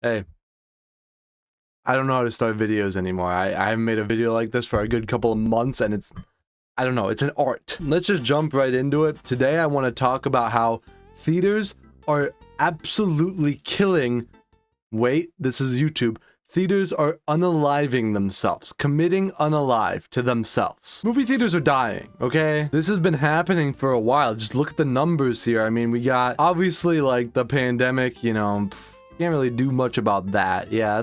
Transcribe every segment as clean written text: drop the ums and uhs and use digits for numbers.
Hey, I don't know how to start videos anymore. I haven't made a video like this for a good couple of months, and I don't know, it's an art. Let's just jump right into it. Today, I want to talk about how theaters are absolutely killing. Wait, this is YouTube. Theaters are unaliving themselves, committing unalive to themselves. Movie theaters are dying, okay? This has been happening for a while. Just look at the numbers here. I mean, we got, obviously, like, the pandemic, you know, can't really do much about that. Yeah,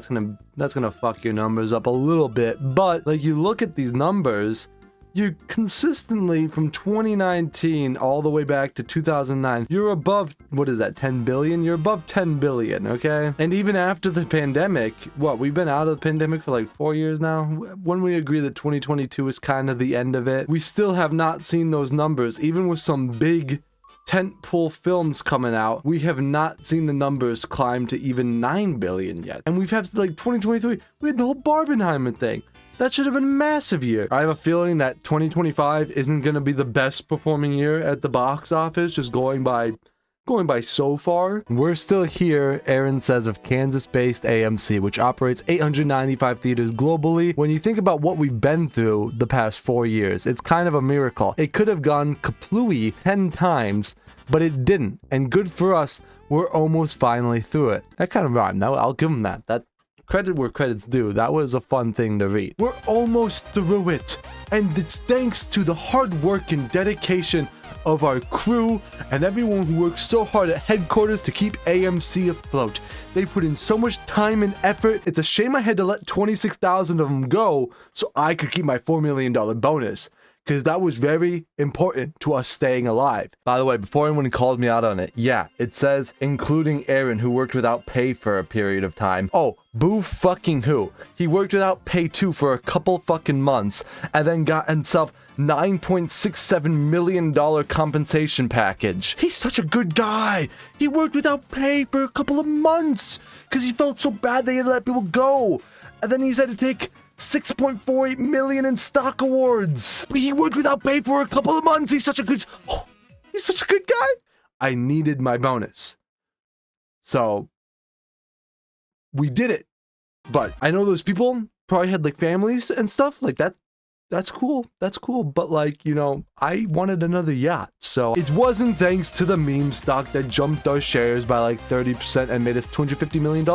that's gonna fuck your numbers up a little bit. But, like, you look at these numbers, you're consistently, from 2019 all the way back to 2009, you're above, what is that, 10 billion? You're above 10 billion, okay? And even after the pandemic, we've been out of the pandemic for like 4 years now? When we agree that 2022 is kind of the end of it, we still have not seen those numbers. Even with some big tentpole films coming out, we have not seen the numbers climb to even 9 billion yet. And we've had, like, 2023, we had the whole Barbenheimer thing. That should have been a massive year. I have a feeling that 2025 isn't going to be the best performing year at the box office, just going by so far. We're still here, Aaron says, of Kansas-based AMC, which operates 895 theaters globally. When you think about what we've been through the past 4 years, it's kind of a miracle. It could have gone kaplooey 10 times, but it didn't. And good for us, we're almost finally through it. That kind of rhymed. I'll give them that. Credit where credit's due. That was a fun thing to read. We're almost through it, and it's thanks to the hard work and dedication of our crew and everyone who works so hard at headquarters to keep AMC afloat. They put in so much time and effort. It's a shame I had to let 26,000 of them go so I could keep my $4 million bonus, because that was very important to us staying alive. By the way, before anyone calls me out on it, yeah, it says including Aaron, who worked without pay for a period of time. Oh, boo fucking who? He worked without pay too for a couple fucking months and then got himself $9.67 million compensation package. He's such a good guy. He worked without pay for a couple of months because he felt so bad they had to let people go. And then he said to take $6.48 million in stock awards. He worked without pay for a couple of months. He's such a good guy. I needed my bonus. So we did it. But I know those people probably had like families and stuff like that. That's cool. But like, you know, I wanted another yacht. So it wasn't thanks to the meme stock that jumped our shares by like 30% and made us $250 million.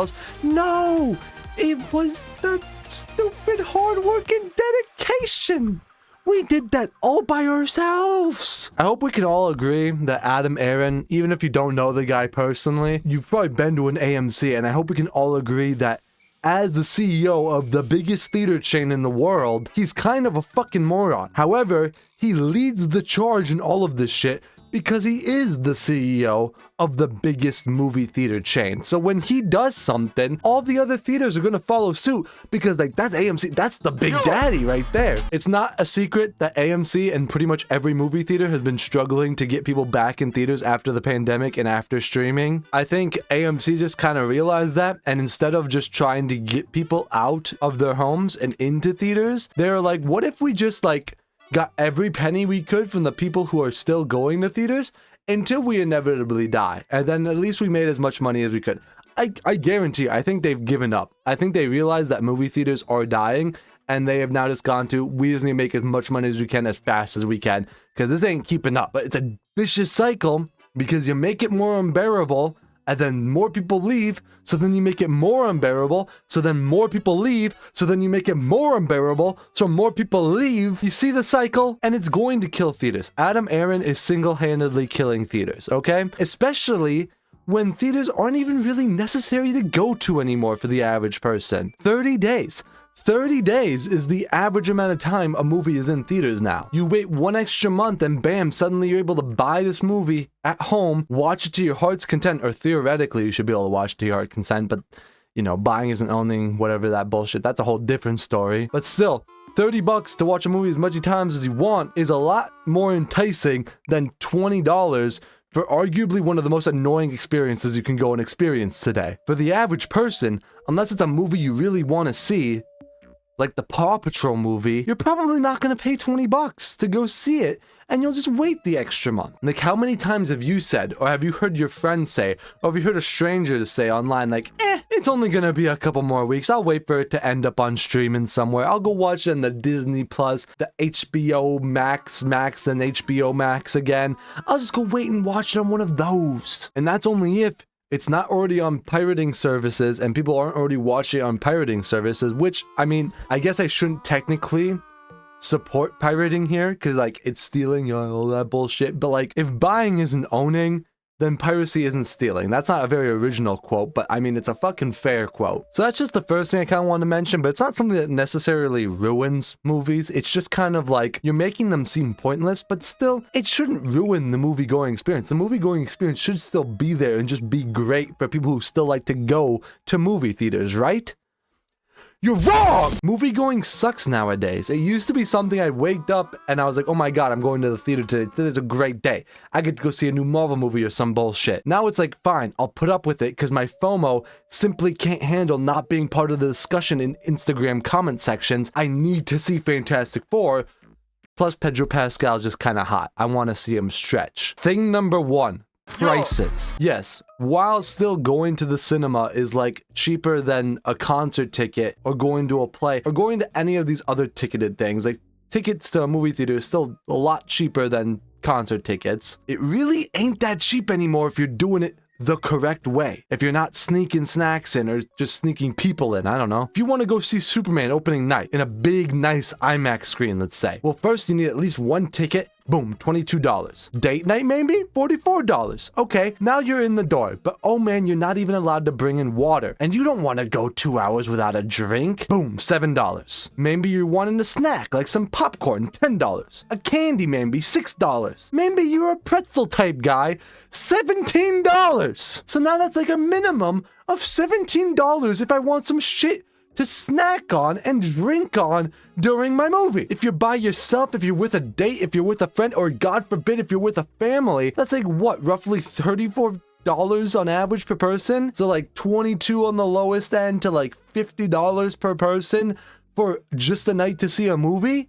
No, it was the stupid hard work and dedication. We did that all by ourselves. I hope we can all agree that Adam Aaron, even if you don't know the guy personally, you've probably been to an AMC, and I hope we can all agree that as the CEO of the biggest theater chain in the world, he's kind of a fucking moron. However, he leads the charge in all of this shit because he is the CEO of the biggest movie theater chain. So when he does something, all the other theaters are gonna follow suit because, like, that's AMC, that's the big daddy right there. It's not a secret that AMC and pretty much every movie theater has been struggling to get people back in theaters after the pandemic and after streaming. I think AMC just kind of realized that, and instead of just trying to get people out of their homes and into theaters, they're like, what if we just, like, got every penny we could from the people who are still going to theaters until we inevitably die, and then at least we made as much money as we could. I guarantee you, I think they've given up. I think they realize that movie theaters are dying, and they have now just gone to, we just need to make as much money as we can as fast as we can, because this ain't keeping up. But it's a vicious cycle, because you make it more unbearable, and then more people leave, so then you make it more unbearable, so then more people leave, so then you make it more unbearable, so more people leave. You see the cycle? And it's going to kill theaters. Adam Aaron is single-handedly killing theaters, okay? Especially when theaters aren't even really necessary to go to anymore for the average person. 30 days. 30 days is the average amount of time a movie is in theaters now. You wait one extra month and bam, suddenly you're able to buy this movie at home, watch it to your heart's content, or theoretically you should be able to watch it to your heart's content, but, you know, buying isn't owning, whatever that bullshit, that's a whole different story. But still, $30 to watch a movie as many times as you want is a lot more enticing than $20 for arguably one of the most annoying experiences you can go and experience today. For the average person, unless it's a movie you really want to see, like the Paw Patrol movie, you're probably not going to pay 20 bucks to go see it, and you'll just wait the extra month. Like, how many times have you said, or have you heard your friends say, or have you heard a stranger say online, like, it's only going to be a couple more weeks. I'll wait for it to end up on streaming somewhere. I'll go watch it on the Disney Plus, the HBO Max, and HBO Max again. I'll just go wait and watch it on one of those. And that's only if it's not already on pirating services and people aren't already watching it on pirating services, which, I mean, I guess I shouldn't technically support pirating here because, like, it's stealing, you know, all that bullshit. But, like, if buying isn't owning, then piracy isn't stealing. That's not a very original quote, but I mean, it's a fucking fair quote. So that's just the first thing I kind of want to mention, but it's not something that necessarily ruins movies. It's just kind of like, you're making them seem pointless, but still, it shouldn't ruin the movie-going experience. The movie-going experience should still be there and just be great for people who still like to go to movie theaters, right? You're wrong! Movie going sucks nowadays. It used to be something I waked up and I was like, oh my god, I'm going to the theater today. Today's a great day. I get to go see a new Marvel movie or some bullshit. Now it's like, fine, I'll put up with it because my FOMO simply can't handle not being part of the discussion in Instagram comment sections. I need to see Fantastic Four. Plus, Pedro Pascal's just kind of hot. I want to see him stretch. Thing number one. Prices. Yes, while still going to the cinema is like cheaper than a concert ticket or going to a play or going to any of these other ticketed things, like tickets to a movie theater is still a lot cheaper than concert tickets. It really ain't that cheap anymore if you're doing it the correct way. If you're not sneaking snacks in or just sneaking people in, I don't know. If you want to go see Superman opening night in a big, nice IMAX screen, let's say. Well, first you need at least one ticket. Boom, $22. Date night maybe? $44. Okay, now you're in the door, but oh man, you're not even allowed to bring in water. And you don't want to go 2 hours without a drink? Boom, $7. Maybe you're wanting a snack, like some popcorn, $10. A candy maybe, $6. Maybe you're a pretzel type guy, $17. So now that's like a minimum of $17 if I want some shit to snack on and drink on during my movie. If you're by yourself, if you're with a date, if you're with a friend, or God forbid, if you're with a family, that's like what, roughly $34 on average per person? So like 22 on the lowest end to like $50 per person for just a night to see a movie?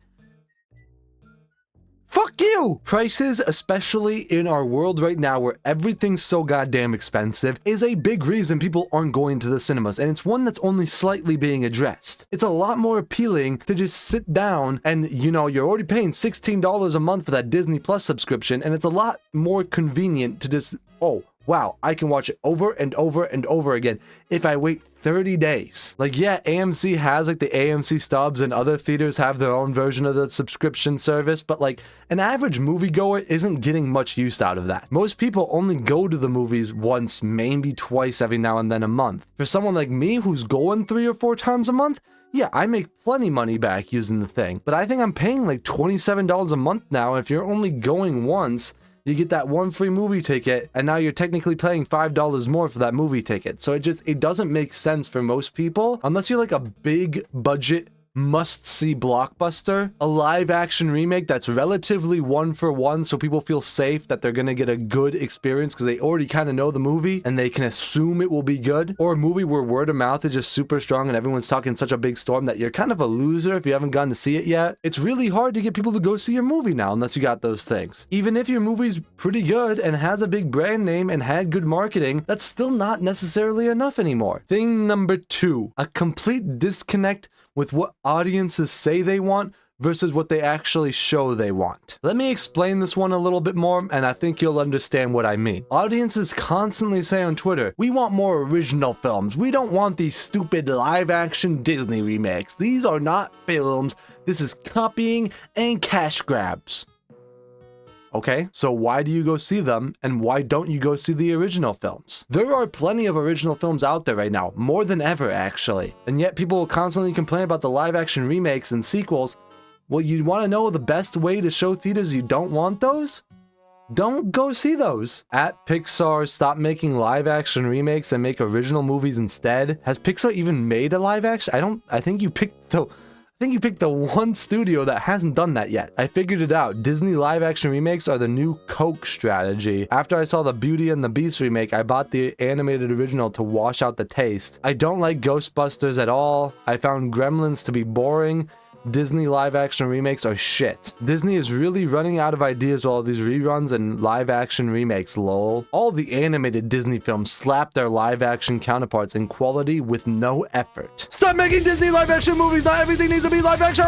Fuck you! Prices, especially in our world right now where everything's so goddamn expensive, is a big reason people aren't going to the cinemas, and it's one that's only slightly being addressed. It's a lot more appealing to just sit down and, you know, you're already paying $16 a month for that Disney Plus subscription, and it's a lot more convenient to just, oh, wow, I can watch it over and over and over again if I wait 30 days. Like, yeah, AMC has like the AMC stubs and other theaters have their own version of the subscription service, but like an average moviegoer isn't getting much use out of that. Most people only go to the movies once, maybe twice every now and then a month. For someone like me who's going 3 or 4 times a month, yeah, I make plenty money back using the thing, but I think I'm paying like $27 a month now. If you're only going once, you get that one free movie ticket, and now you're technically paying $5 more for that movie ticket. So it doesn't make sense for most people, unless you're like a big budget must-see blockbuster, a live-action remake that's relatively one-for-one, so people feel safe that they're gonna get a good experience because they already kind of know the movie and they can assume it will be good, or a movie where word of mouth is just super strong and everyone's talking such a big storm that you're kind of a loser if you haven't gotten to see it yet. It's really hard to get people to go see your movie now unless you got those things. Even if your movie's pretty good and has a big brand name and had good marketing, that's still not necessarily enough anymore. Thing number 2, a complete disconnect with what audiences say they want versus what they actually show they want. Let me explain this one a little bit more, and I think you'll understand what I mean. Audiences constantly say on Twitter, we want more original films. We don't want these stupid live-action Disney remakes. These are not films. This is copying and cash grabs. Okay, so why do you go see them, and why don't you go see the original films? There are plenty of original films out there right now, more than ever actually, and yet people will constantly complain about the live-action remakes and sequels. Well, you want to know the best way to show theaters you don't want those? Don't go see those. At Pixar, stop making live-action remakes and make original movies instead. Has Pixar even made a live-action? I think you picked the think you picked the one studio that hasn't done that yet. I figured it out. Disney live action remakes are the new Coke strategy. After I saw the Beauty and the Beast remake, I bought the animated original to wash out the taste. I don't like Ghostbusters at all. I found Gremlins to be boring. Disney live action remakes are shit. Disney is really running out of ideas with all these reruns and live action remakes, lol. All the animated Disney films slap their live action counterparts in quality with no effort. Stop making Disney live action movies! Not everything needs to be live action!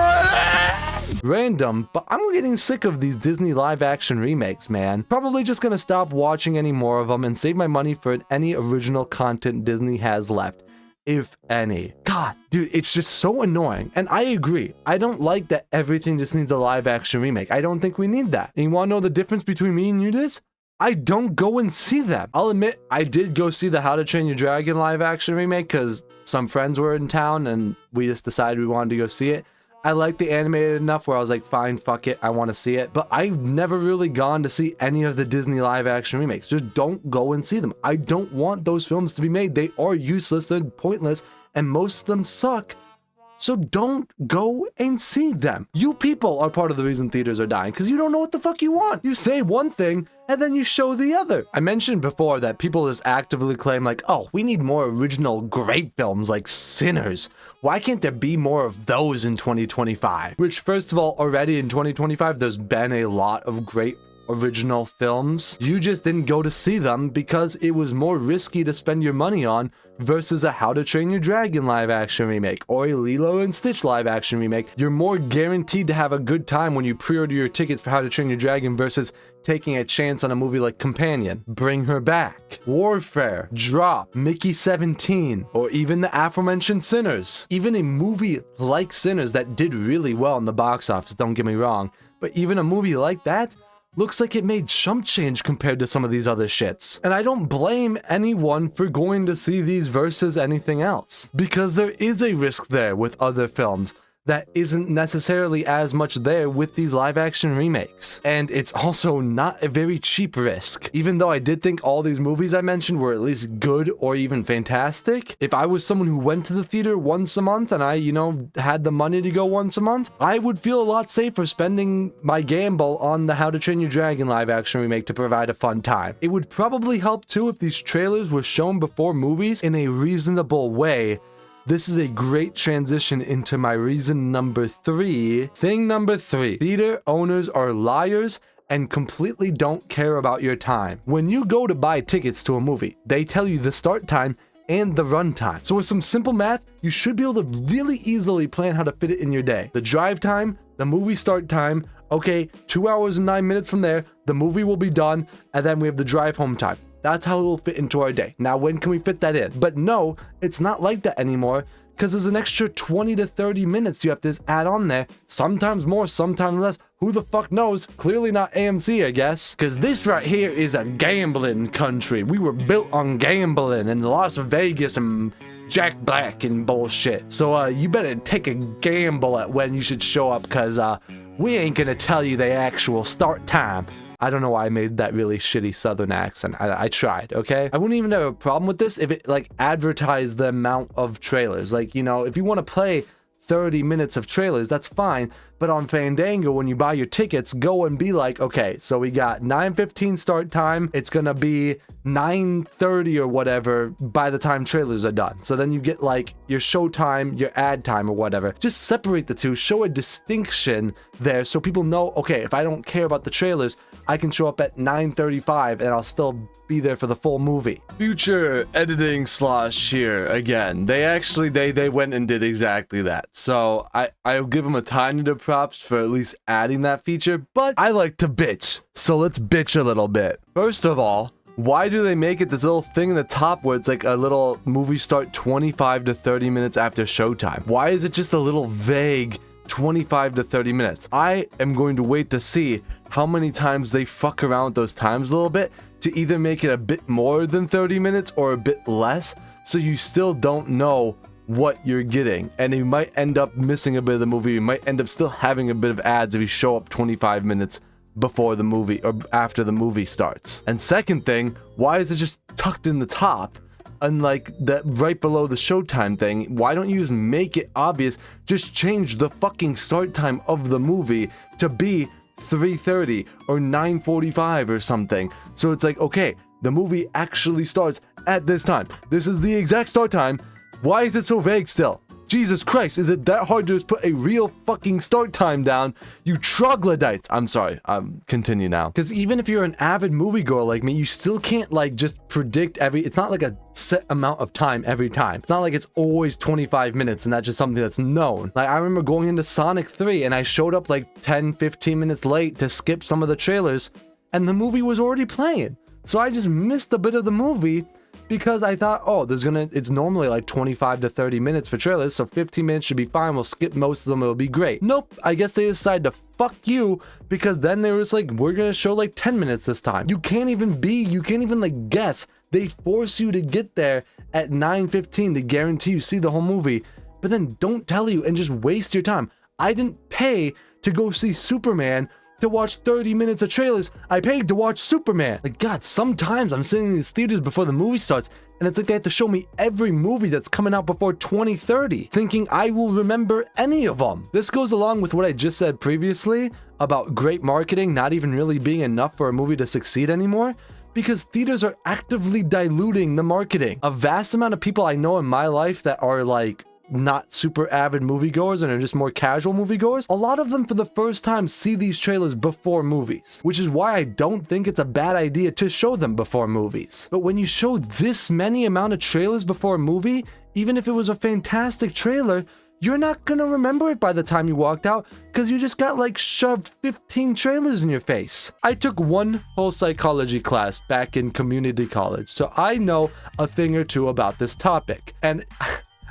Random, but I'm getting sick of these Disney live action remakes, man. Probably just gonna stop watching any more of them and save my money for any original content Disney has left. If any. God, dude, it's just so annoying. And I agree. I don't like that everything just needs a live action remake. I don't think we need that. And you want to know the difference between me and you this? I don't go and see them. I'll admit, I did go see the How to Train Your Dragon live action remake because some friends were in town and we just decided we wanted to go see it. I like the animated enough where I was like, fine, fuck it, I want to see it. But I've never really gone to see any of the Disney live action remakes. Just don't go and see them. I don't want those films to be made. They are useless, they're pointless, and most of them suck. So don't go and see them. You people are part of the reason theaters are dying because you don't know what the fuck you want. You say one thing and then you show the other. I mentioned before that people just actively claim like, oh, we need more original great films like Sinners. Why can't there be more of those in 2025? Which, first of all, already in 2025, there's been a lot of great original films. You just didn't go to see them because it was more risky to spend your money on versus a How to Train Your Dragon live action remake or a Lilo and Stitch live action remake. You're more guaranteed to have a good time when you pre-order your tickets for How to Train Your Dragon versus taking a chance on a movie like Companion, Bring Her Back, Warfare, Drop, Mickey 17, or even the aforementioned Sinners. Even a movie like Sinners that did really well in the box office, don't get me wrong, but even a movie like that looks like it made chump change compared to some of these other shits. And I don't blame anyone for going to see these versus anything else, because there is a risk there with other films that isn't necessarily as much there with these live action remakes. And it's also not a very cheap risk. Even though I did think all these movies I mentioned were at least good or even fantastic, if I was someone who went to the theater once a month and I, had the money to go once a month, I would feel a lot safer spending my gamble on the How to Train Your Dragon live action remake to provide a fun time. It would probably help too if these trailers were shown before movies in a reasonable way. This is a great transition into my reason number 3. Thing number 3. Theater owners are liars and completely don't care about your time. When you go to buy tickets to a movie, they tell you the start time and the run time. So with some simple math, you should be able to really easily plan how to fit it in your day. The drive time, the movie start time, okay, 2 hours and 9 minutes from there, the movie will be done, and then we have the drive home time. That's how it will fit into our day. Now, when can we fit that in? But no, it's not like that anymore because there's an extra 20 to 30 minutes you have to add on there. Sometimes more, sometimes less. Who the fuck knows? Clearly not AMC, I guess. Because this right here is a gambling country. We were built on gambling in Las Vegas and Jack Black and bullshit. So you better take a gamble at when you should show up because we ain't gonna tell you the actual start time. I don't know why I made that really shitty southern accent. I tried, okay? I wouldn't even have a problem with this if it advertised the amount of trailers. If you want to play 30 minutes of trailers, that's fine. But on Fandango, when you buy your tickets, go and be like, okay, so we got 9:15 start time. It's gonna be 9:30 or whatever by the time trailers are done. So then you get your show time, your ad time or whatever. Just separate the two, show a distinction there so people know, okay, if I don't care about the trailers, I can show up at 9:35 and I'll still be there for the full movie. Future editing slosh here again. They went and did exactly that. So I'll give them a tiny bit of props for at least adding that feature, but I like to bitch. So let's bitch a little bit. First of all, why do they make it this little thing in the top where it's like a little movie start 25 to 30 minutes after showtime? Why is it just a little vague 25 to 30 minutes? I am going to wait to see how many times they fuck around with those times a little bit to either make it a bit more than 30 minutes or a bit less, so you still don't know what you're getting. And you might end up missing a bit of the movie. You might end up still having a bit of ads if you show up 25 minutes before the movie or after the movie starts. And second thing, why is it just tucked in the top? and like that right below the showtime thing. Why don't you just make it obvious? Just change the fucking start time of the movie to be 3:30 or 9:45 or something. So it's like, okay, the movie actually starts at this time. This is the exact start time. Why is it so vague still? Jesus Christ, is it that hard to just put a real fucking start time down? You troglodytes. I'm sorry, continue now. Because even if you're an avid moviegoer like me, you still can't like just predict it's not like a set amount of time every time. It's not like it's always 25 minutes and that's just something that's known. Like I remember going into Sonic 3 and I showed up like 10, 15 minutes late to skip some of the trailers and the movie was already playing. So I just missed a bit of the movie because I thought, oh, it's normally like 25 to 30 minutes for trailers, so 15 minutes should be fine. We'll skip most of them, it'll be great. Nope, I guess they decided to fuck you because then they were just like, we're gonna show like 10 minutes this time. You can't even like guess. They force you to get there at 9:15 to guarantee you see the whole movie, but then don't tell you and just waste your time. I didn't pay to go see Superman to watch 30 minutes of trailers. I paid to watch Superman. Like, God, sometimes I'm sitting in these theaters before the movie starts and it's like they have to show me every movie that's coming out before 2030, thinking I will remember any of them. This goes along with what I just said previously about great marketing not even really being enough for a movie to succeed anymore, because theaters are actively diluting the marketing. A vast amount of people I know in my life that are like not super avid moviegoers and are just more casual moviegoers, a lot of them for the first time see these trailers before movies, which is why I don't think it's a bad idea to show them before movies. But when you show this many amount of trailers before a movie, even if it was a fantastic trailer, you're not gonna remember it by the time you walked out because you just got like shoved 15 trailers in your face. I took one whole psychology class back in community college, so I know a thing or two about this topic. And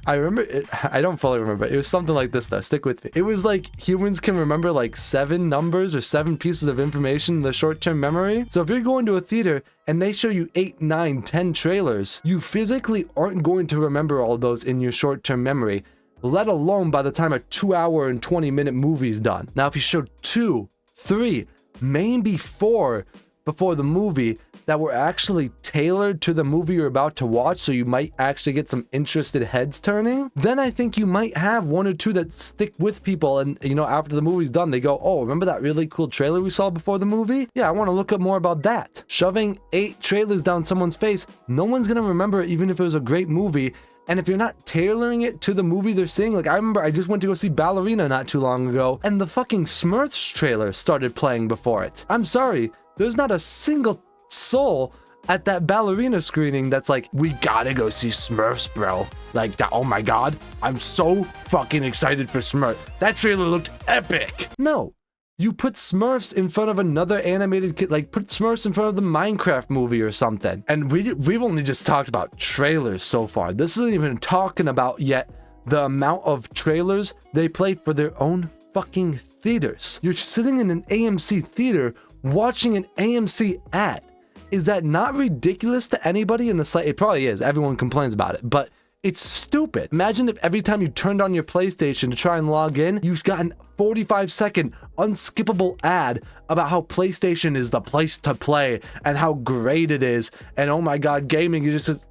I remember it, I don't fully remember. It was something like this though, stick with me. It was like humans can remember like 7 numbers or 7 pieces of information in the short-term memory. So if you're going to a theater and they show you 8, 9, 10 trailers, you physically aren't going to remember all those in your short-term memory, let alone by the time a 2-hour and 20-minute movie is done. Now, if you showed 2, 3, maybe 4 before the movie that were actually tailored to the movie you're about to watch, so you might actually get some interested heads turning, then I think you might have 1 or 2 that stick with people, and you know, after the movie's done, they go, oh, remember that really cool trailer we saw before the movie? Yeah, I want to look up more about that. Shoving 8 trailers down someone's face, no one's gonna remember it even if it was a great movie. And if you're not tailoring it to the movie they're seeing, like I remember I just went to go see Ballerina not too long ago, and the fucking Smurfs trailer started playing before it. I'm sorry, there's not a single soul at that Ballerina screening that's like, we gotta go see Smurfs, bro. Like that, oh my god, I'm so fucking excited for Smurf. That trailer looked epic. No. You put Smurfs in front of another animated kid, like put Smurfs in front of the Minecraft movie or something. And we've only just talked about trailers so far. This isn't even talking about yet the amount of trailers they play for their own fucking theaters. You're sitting in an AMC theater watching an AMC ad. Is that not ridiculous to anybody in the site? It probably is. Everyone complains about it, but it's stupid. Imagine if every time you turned on your PlayStation to try and log in, you've got a 45-second unskippable ad about how PlayStation is the place to play and how great it is. And oh my god, gaming is just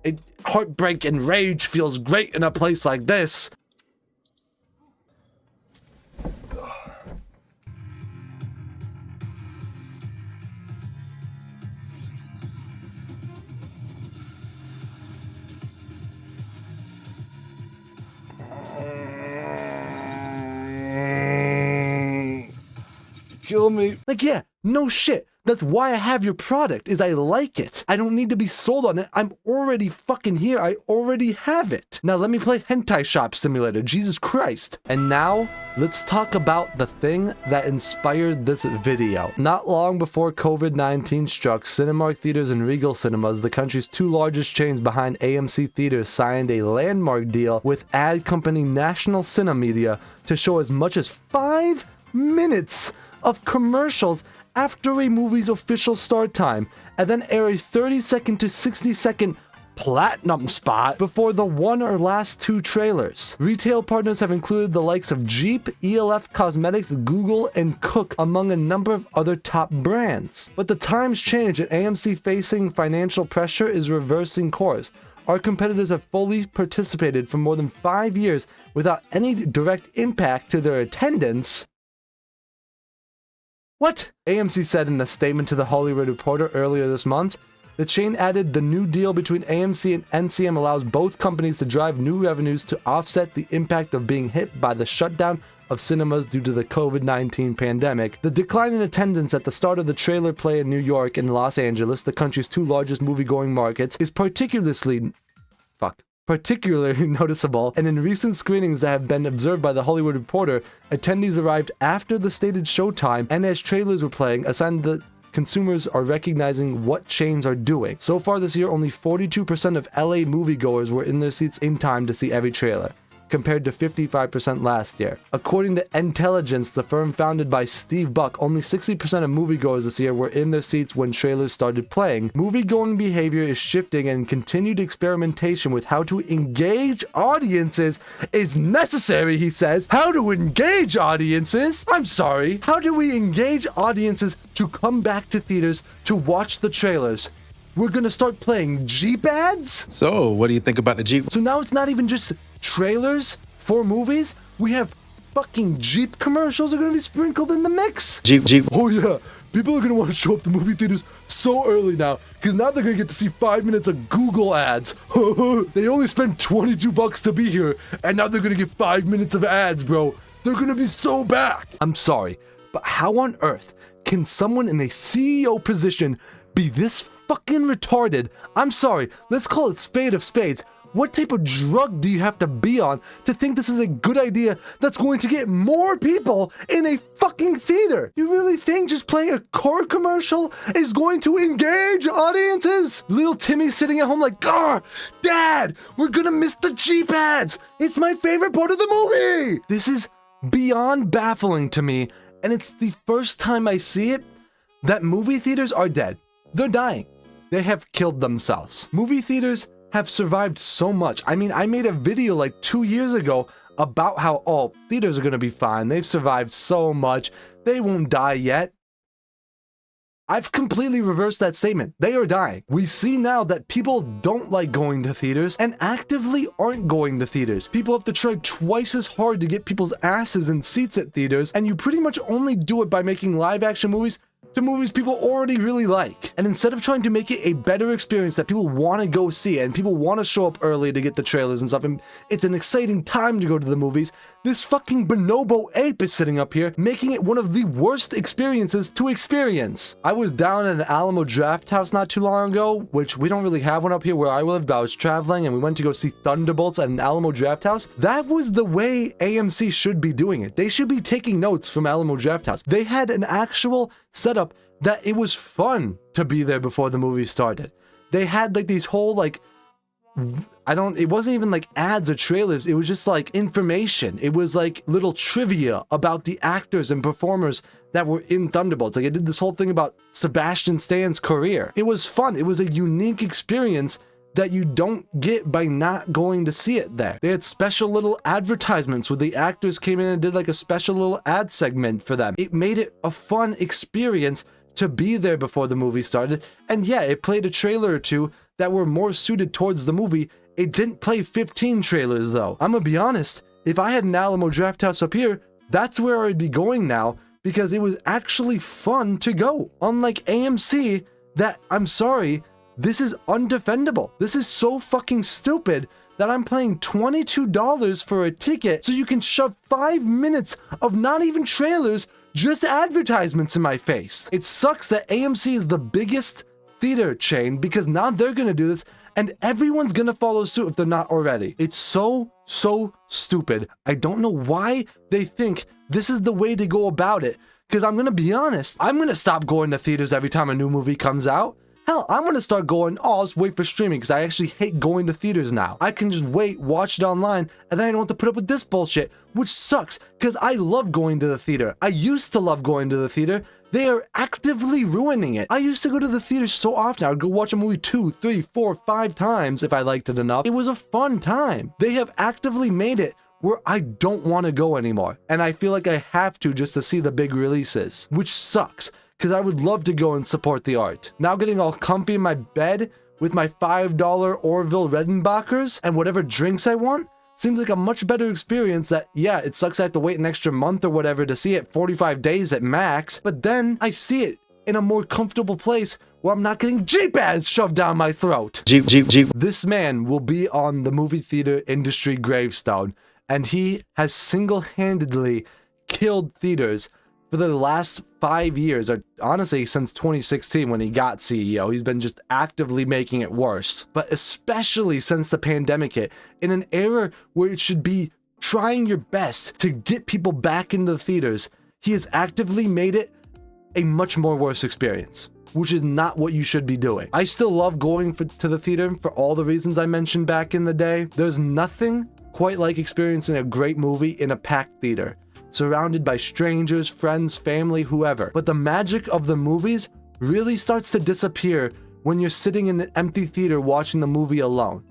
heartbreak and rage feels great in a place like this. Kill me. Like, yeah, no shit. That's why I have your product, is I like it. I don't need to be sold on it. I'm already fucking here. I already have it. Now let me play Hentai Shop Simulator. Jesus Christ. And now let's talk about the thing that inspired this video. Not long before COVID-19 struck, Cinemark Theaters and Regal Cinemas, the country's 2 largest chains behind AMC Theaters, signed a landmark deal with ad company National Cinemedia to show as much as 5 minutes of commercials after a movie's official start time, and then air a 30-second to 60-second platinum spot before the one or last 2 trailers. Retail partners have included the likes of Jeep, ELF Cosmetics, Google, and Cook, among a number of other top brands. But the times change, and AMC, facing financial pressure, is reversing course, our competitors have fully participated for more than 5 years without any direct impact to their attendance. What? AMC said in a statement to The Hollywood Reporter earlier this month. The chain added the new deal between AMC and NCM allows both companies to drive new revenues to offset the impact of being hit by the shutdown of cinemas due to the COVID-19 pandemic. The decline in attendance at the start of the trailer play in New York and Los Angeles, the country's two largest movie-going markets, is particularly noticeable, and in recent screenings that have been observed by The Hollywood Reporter, attendees arrived after the stated showtime and as trailers were playing, a sign that consumers are recognizing what chains are doing. So far this year, only 42% of LA moviegoers were in their seats in time to see every trailer, compared to 55% last year. According to Intelligence, the firm founded by Steve Buck, only 60% of moviegoers this year were in their seats when trailers started playing. Moviegoing behavior is shifting, and continued experimentation with how to engage audiences is necessary, he says. How to engage audiences? I'm sorry. How do we engage audiences to come back to theaters to watch the trailers? We're gonna start playing Jeep ads? So, what do you think about the Jeep? So now it's not even just trailers for movies, we have fucking Jeep commercials are gonna be sprinkled in the mix. Jeep. Oh yeah, people are gonna want to show up to movie theaters so early now, because now they're gonna get to see 5 minutes of Google ads. They only spent $22 to be here, and now they're gonna get 5 minutes of ads, bro. They're gonna be so back. I'm sorry, but how on earth can someone in a CEO position be this fucking retarded? I'm sorry, let's call it spade of spades. What type of drug do you have to be on to think this is a good idea that's going to get more people in a fucking theater? You really think just playing a car commercial is going to engage audiences? Little Timmy's sitting at home like, Dad, we're gonna miss the Jeep ads. It's my favorite part of the movie. This is beyond baffling to me, and it's the first time I see it that movie theaters are dead. They're dying. They have killed themselves. Movie theaters have survived so much. I mean, I made a video like 2 years ago about how all theaters are gonna be fine. They've survived so much. They won't die yet. I've completely reversed that statement. They are dying. We see now that people don't like going to theaters and actively aren't going to theaters. People have to try twice as hard to get people's asses in seats at theaters, and you pretty much only do it by making live action movies to movies people already really like. And instead of trying to make it a better experience that people want to go see and people want to show up early to get the trailers and stuff, and it's an exciting time to go to the movies, this fucking bonobo ape is sitting up here making it one of the worst experiences to experience. I was down at an Alamo Draft House not too long ago, which we don't really have one up here where I live, but I was traveling and we went to go see Thunderbolts at an Alamo Draft House. That was the way AMC should be doing it. They should be taking notes from Alamo Draft House. They had an actual setup that it was fun to be there before the movie started. They had like these whole like, it wasn't even like ads or trailers, it was just like information. It was like little trivia about the actors and performers that were in Thunderbolts. Like I did this whole thing about Sebastian Stan's career. It was fun. It was a unique experience that you don't get by not going to see it there. They had special little advertisements where the actors came in and did like a special little ad segment for them. It made it a fun experience to be there before the movie started. And yeah, it played a trailer or two that were more suited towards the movie. It didn't play 15 trailers though. I'm gonna be honest, if I had an Alamo Draft House up here, that's where I'd be going now, because it was actually fun to go. Unlike AMC, that, I'm sorry, this is undefendable. This is so fucking stupid that I'm paying $22 for a ticket so you can shove 5 minutes of not even trailers, just advertisements in my face. It sucks that AMC is the biggest theater chain, because now they're gonna do this and everyone's gonna follow suit if they're not already. It's so stupid. I don't know why they think this is the way to go about it, because I'm gonna be honest, I'm gonna stop going to theaters every time a new movie comes out. Hell, I'm gonna start going, I'll just wait for streaming, because I actually hate going to theaters now. I can just wait, watch it online, and then I don't have to put up with this bullshit, which sucks, because I love going to the theater. I used to love going to the theater. They are actively ruining it. I used to go to the theater so often. I would go watch a movie 2, 3, 4, 5 times if I liked it enough. It was a fun time. They have actively made it where I don't want to go anymore, and I feel like I have to just to see the big releases, which sucks, because I would love to go and support the art. Now getting all comfy in my bed with my $5 Orville Redenbachers and whatever drinks I want seems like a much better experience that, yeah, it sucks I have to wait an extra month or whatever to see it, 45 days at max, but then I see it in a more comfortable place where I'm not getting Jeep ads shoved down my throat. Jeep. This man will be on the movie theater industry gravestone, and he has single-handedly killed theaters for the last 5 years, or honestly since 2016 when he got CEO. He's been just actively making it worse. But especially since the pandemic hit, in an era where it should be trying your best to get people back into the theaters, he has actively made it a much more worse experience, which is not what you should be doing. I still love going to the theater for all the reasons I mentioned back in the day. There's nothing quite like experiencing a great movie in a packed theater, surrounded by strangers, friends, family, whoever. But the magic of the movies really starts to disappear when you're sitting in an empty theater watching the movie alone.